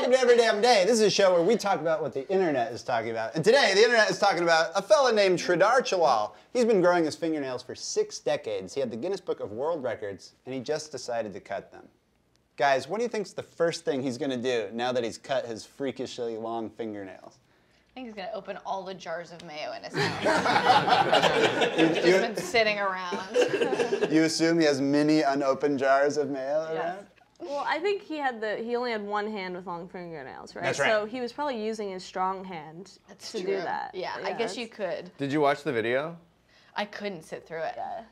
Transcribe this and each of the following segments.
welcome to Every Damn Day. This is a show where we talk about what the internet is talking about. And today, the internet is talking about a fella named Sridhar Chawal. He's been growing his fingernails for 6 decades. He had the Guinness Book of World Records, and he just decided to cut them. Guys, what do you think's the first thing he's gonna do now that he's cut his freakishly long fingernails? I think he's gonna open all the jars of mayo in his house. Just been sitting around. You assume he has many unopened jars of mayo around? Well, I think he only had one hand with long fingernails, right? That's right. So he was probably using his strong hand to do that. Yeah, I guess you could. Did you watch the video? I couldn't sit through it. Yeah.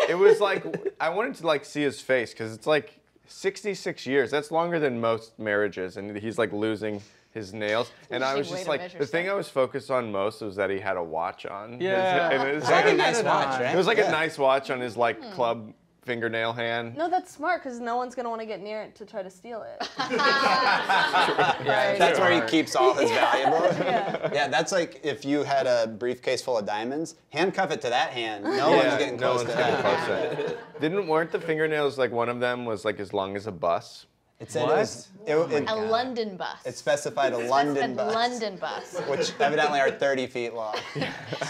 It was like, I wanted to like see his face, because it's like 66 years. That's longer than most marriages, and he's like losing his nails. And I was just like, the thing I was focused on most was that he had a watch on. Yeah. It was like a nice watch, right? It was like a nice watch on his like club fingernail hand. No, that's smart, because no one's going to want to get near it to try to steal it. Yeah, that's where he keeps all his valuables. Yeah. Yeah, that's like if you had a briefcase full of diamonds, handcuff it to that hand. No one's getting close to that. Weren't the fingernails like one of them was like as long as a bus? It said it was A London bus. It specified a London bus. London bus. Which evidently are 30 feet long. Or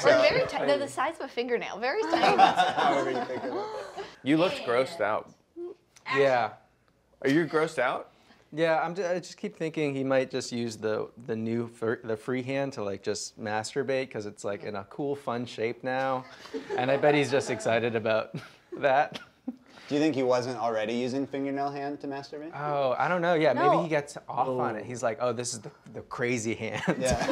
very tiny. They're the size of a fingernail. Very tiny. However you think of it. You looked grossed out. Yeah. Are you grossed out? Yeah, I just keep thinking he might just use the free hand to like just masturbate because it's like in a cool, fun shape now, and I bet he's just excited about that. Do you think he wasn't already using fingernail hand to masturbate? Oh, I don't know. Yeah, No. maybe he gets off on it. He's like, oh, this is the crazy hand. Yeah.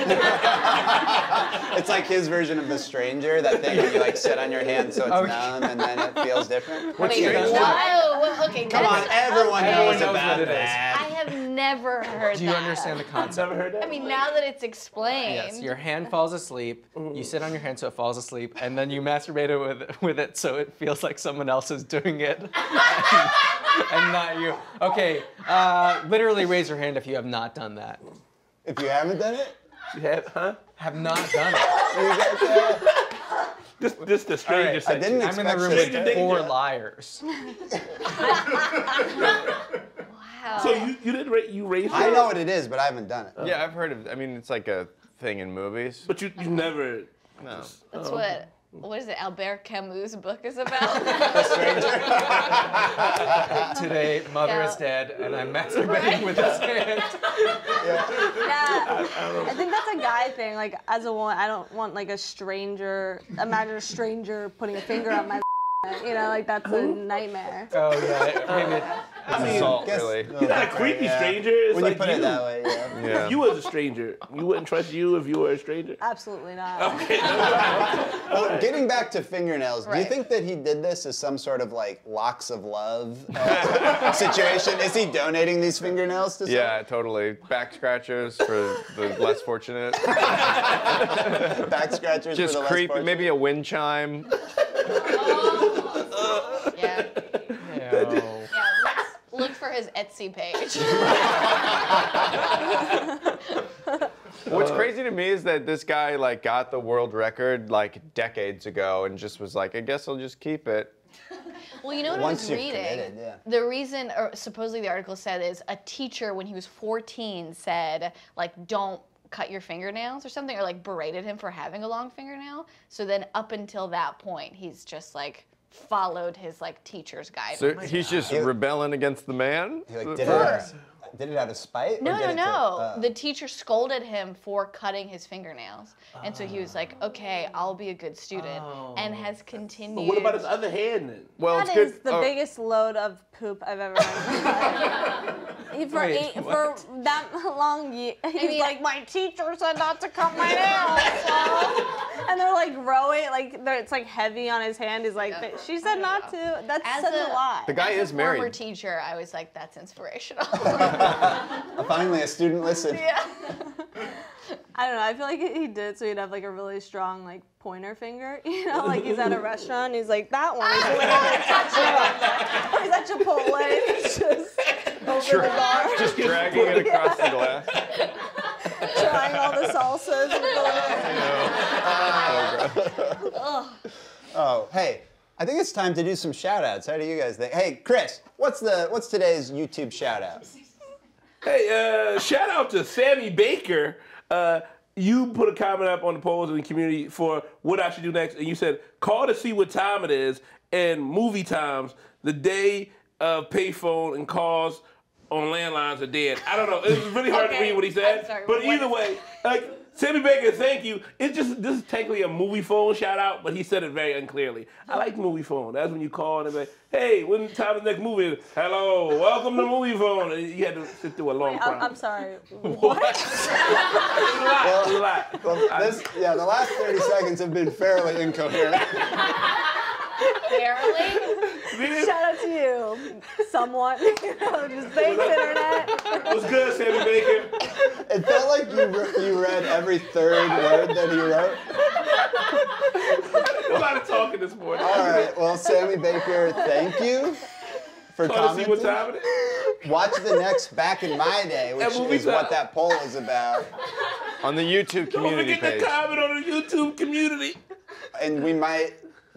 It's like his version of the stranger, that thing where you like sit on your hand so it's numb and then it feels different. Wait, no. Okay, Come on, everyone knows about what it is. that. I have never heard that. Do you understand the concept? Never heard that? I mean, now that it's explained. Yes, your hand falls asleep. You sit on your hand so it falls asleep, and then you masturbate it with it so it feels like someone else is doing it, and not you. Okay, literally raise your hand if you have not done that. If you haven't done it? You have, huh? Have not done it. You guys, This the stranger Right. section. I didn't I'm in the expect room this. with 4 liars. Wow. So you didn't you raised I know what it is, but I haven't done it. Yeah, I've heard of. I mean, it's like a thing in movies. But you never. No. That's what is it, Albert Camus' book is about? Today, mother is dead, and I'm masturbating with his hand. Yeah, I think that's a guy thing. Like, as a woman, I don't want like a stranger. Imagine a stranger putting a finger on my. You know, like that's a nightmare. Oh yeah, maybe I mean, Assault, guess- really. He's not a creepy stranger. It's When like you put it that way, yeah. Yeah. If you was a stranger, you wouldn't trust you if you were a stranger. Absolutely not. Okay. Well, getting back to fingernails, do you Right. think that he did this as some sort of like locks of love situation? Is he donating these fingernails to someone? Yeah, totally. Back scratchers for the less fortunate. Back scratchers Just for the less creepy. fortunate? Maybe a wind chime. Yeah. no. Yeah, look for his Etsy page. What's crazy to me is that this guy like got the world record like decades ago and just was like, I guess I'll just keep it. Well, you know what Once I was you've reading? committed, yeah. The reason, or supposedly the article said, is a teacher when he was 14 said, like, don't cut your fingernails or something, or like berated him for having a long fingernail. So then up until that point, he's just like followed his like teacher's guidance. So he's just rebelling against the man? He like did it out of spite? No, or did no. it to- The teacher scolded him for cutting his fingernails. And so he was like, okay, I'll be a good student. And has continued. But what about his other hand then? Well, That it's is good. the oh, biggest load of poop I've ever heard. For that long, he's like, my teacher said not to cut my nails. So. And they're like rowing, like it's like heavy on his hand. He's like, but she said not to. That's such a lie. The guy As is a former married. teacher, I was like, that's inspirational. Finally, a student listened. Yeah. I don't know. I feel like he did so he'd have like a really strong like pointer finger. You know, like he's at a restaurant. He's like that one. He's at Chipotle. He's just over the bar, Just dragging it across the glass. trying all the salsas. Oh, hey, I think it's time to do some shout outs. How do you guys think? Hey, Chris, what's today's YouTube shout out? Hey, shout out to Sammy Baker. You put a comment up on the polls in the community for what I should do next, and you said, call to see what time it is, and movie times, the day of payphone and calls on landlines are dead. I don't know. It was really hard to read what he said. I'm sorry, but either way, like, Sammy Baker, thank you. This is technically a movie phone shout out, but he said it very unclearly. I like movie phone. That's when you call and say, hey, when time the next movie is? Hello, welcome to movie phone. And you had to sit through a long time. I'm sorry. What? It was a lot. Well, the last 30 seconds have been fairly incoherent. Barely. Shout out to you, someone. Just thanks, internet. What's good, Sammy Baker? It felt like you read every third word that he wrote. Nobody talking this morning. All right, well, Sammy Baker, thank you for Call to see commenting. what time it is. Watch the next Back in My Day, which is what that poll is about. On the YouTube community Don't forget page. to comment on the YouTube community. And we might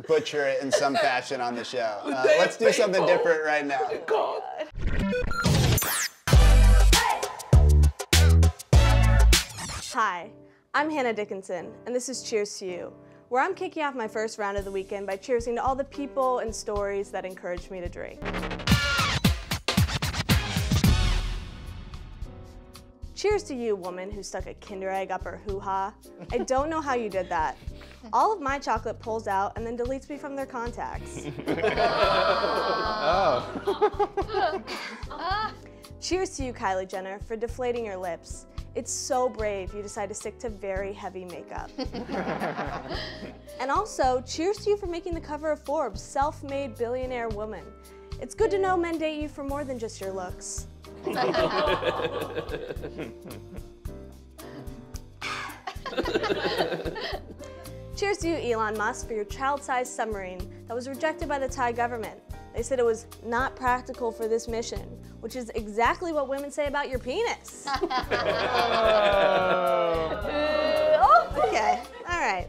butcher it in some fashion on the show. Let's do something different right now. Hi, I'm Hanna Dickinson, and this is Cheers to You, where I'm kicking off my first round of the weekend by cheersing to all the people and stories that encouraged me to drink. Cheers to you, woman who stuck a Kinder Egg up her hoo-ha. I don't know how you did that. All of my chocolate pulls out and then deletes me from their contacts. Cheers to you, Kylie Jenner, for deflating your lips. It's so brave you decide to stick to very heavy makeup. And also, cheers to you for making the cover of Forbes, self-made billionaire woman. It's good to know men date you for more than just your looks. Cheers to you, Elon Musk, for your child-sized submarine that was rejected by the Thai government. They said it was not practical for this mission, which is exactly what women say about your penis. Oh, okay, all right.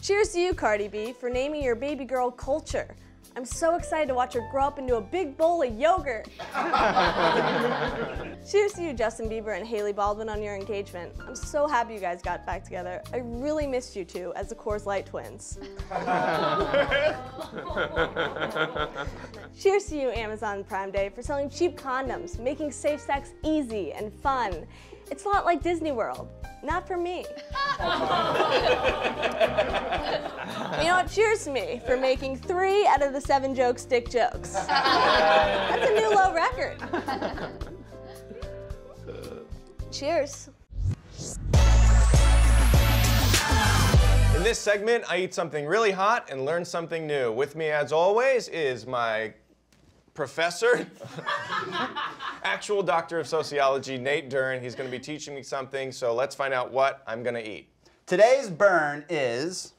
Cheers to you, Cardi B, for naming your baby girl Culture. I'm so excited to watch her grow up into a big bowl of yogurt. Cheers to you, Justin Bieber and Hailey Baldwin, on your engagement. I'm so happy you guys got back together. I really missed you two as the Coors Light twins. Cheers to you, Amazon Prime Day, for selling cheap condoms, making safe sex easy and fun. It's a lot like Disney World. Not for me. You know what? Cheers to me for making 3 out of the 7 jokes dick jokes. That's a new low record. Cheers. In this segment, I eat something really hot and learn something new. With me, as always, is my professor, actual doctor of sociology, Nate Dern. He's going to be teaching me something, so let's find out what I'm going to eat. Today's burn is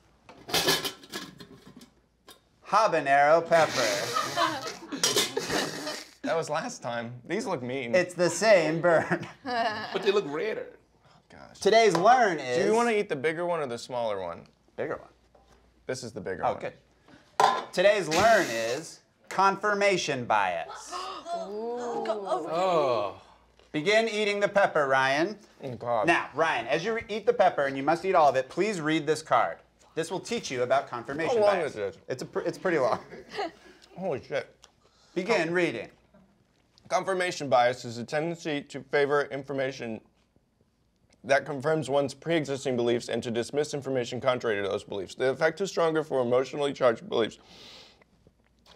habanero pepper. That was last time. These look mean. It's the same burn. But they look redder. Gosh. Today's learn is... Do you want to eat the bigger one or the smaller one? Bigger one. This is the bigger Oh, one. good. Today's learn is confirmation bias. Oh. Begin eating the pepper, Ryan. Oh, God. Now, Ryan, as you eat the pepper, and you must eat all of it, please read this card. This will teach you about confirmation How long bias. is it? It's pretty long. Holy shit. Begin reading. Confirmation bias is a tendency to favor information that confirms one's pre-existing beliefs and to dismiss information contrary to those beliefs. The effect is stronger for emotionally charged beliefs.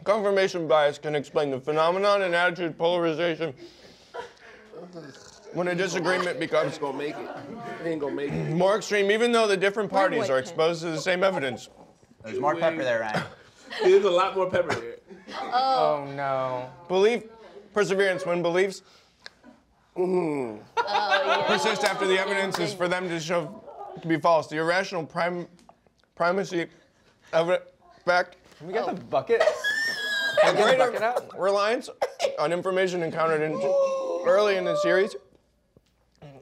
Confirmation bias can explain the phenomenon and attitude polarization when a disagreement becomes Gonna make it. They ain't gonna make it. more extreme, even though the different parties white are pants. exposed to the same evidence. There's more pepper there, Ryan. There's a lot more pepper there. Oh no. Belief, perseverance when beliefs persist after the evidence is for them to show to be false. The irrational primacy of fact Can we get the bucket? a bucket greater out? reliance on information encountered early in the series,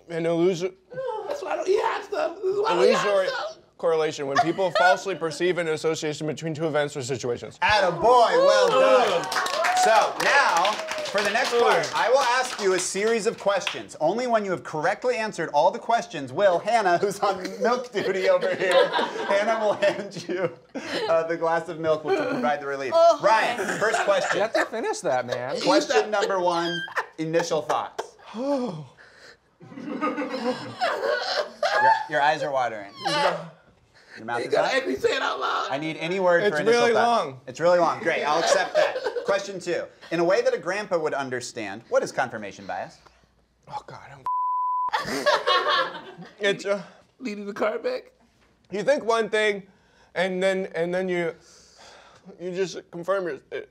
an illusory That's why I don't eat hot stuff. This is why I don't eat hot stuff. correlation when people falsely perceive an association between two events or situations. Attaboy, well done. So now, for the next part, I will ask you a series of questions. Only when you have correctly answered all the questions will Hannah, who's on milk duty over here, Hannah will hand you the glass of milk, which will provide the relief. Oh, Ryan, first question. You have to finish that, man. Question number 1, initial thoughts. Your eyes are watering. Your mouth is hot. Actually say it out loud. I need any word for initial really thoughts. long. It's really long. Great, I'll accept that. Question 2. In a way that a grandpa would understand, what is confirmation bias? Oh God, it's Leading the card back. you think one thing, and then you just confirm it.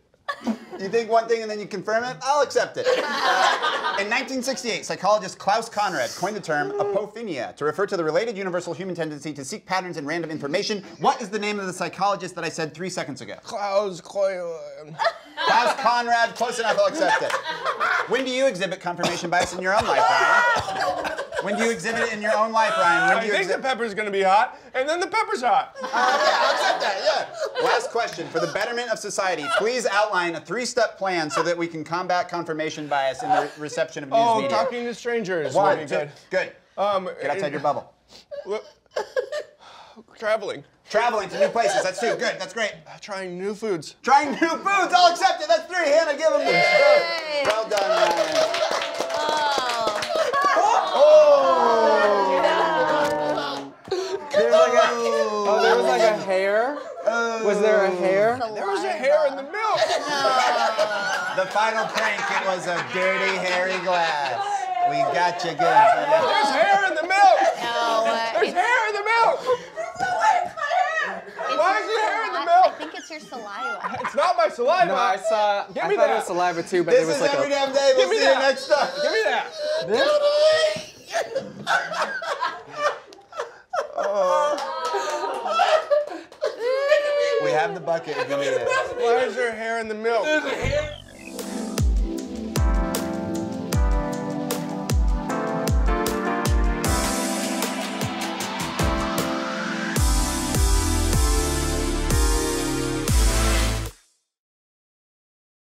You think one thing and then you confirm it? I'll accept it. In 1968, psychologist Klaus Conrad coined the term apophenia to refer to the related universal human tendency to seek patterns in random information. What is the name of the psychologist that I said 3 seconds ago? Klaus Conrad, close enough, I'll accept it. When do you exhibit confirmation bias in your own life, Ryan? When do you exhibit it in your own life, Ryan? When do I you think the pepper's gonna be hot, and then the pepper's hot. Yeah, I'll accept that, yeah. Last question. For the betterment of society, please outline a 3-step plan so that we can combat confirmation bias in the reception of news media. Talking to strangers. 1, would 2, be good. Get outside your bubble. Traveling. Traveling to new places, that's 2, good, that's great. Trying new foods. Trying new foods, I'll accept it, that's 3. Hannah, give him this. Well done, Ryan. There was like a hair. Was there a hair? There was a hair in the milk. The final prank, it was a dirty, hairy glass. We got you good, buddy. There's hair in the milk. No, There's hair in the milk. Why is there hair in the milk? I think it's your saliva. It's not my saliva. No, I thought me it that. was saliva too, but This it was is like every a. damn day. We'll Give me see you that. next time. Give me that. We have the bucket if you need it. Why is there hair in the milk? There's a hair.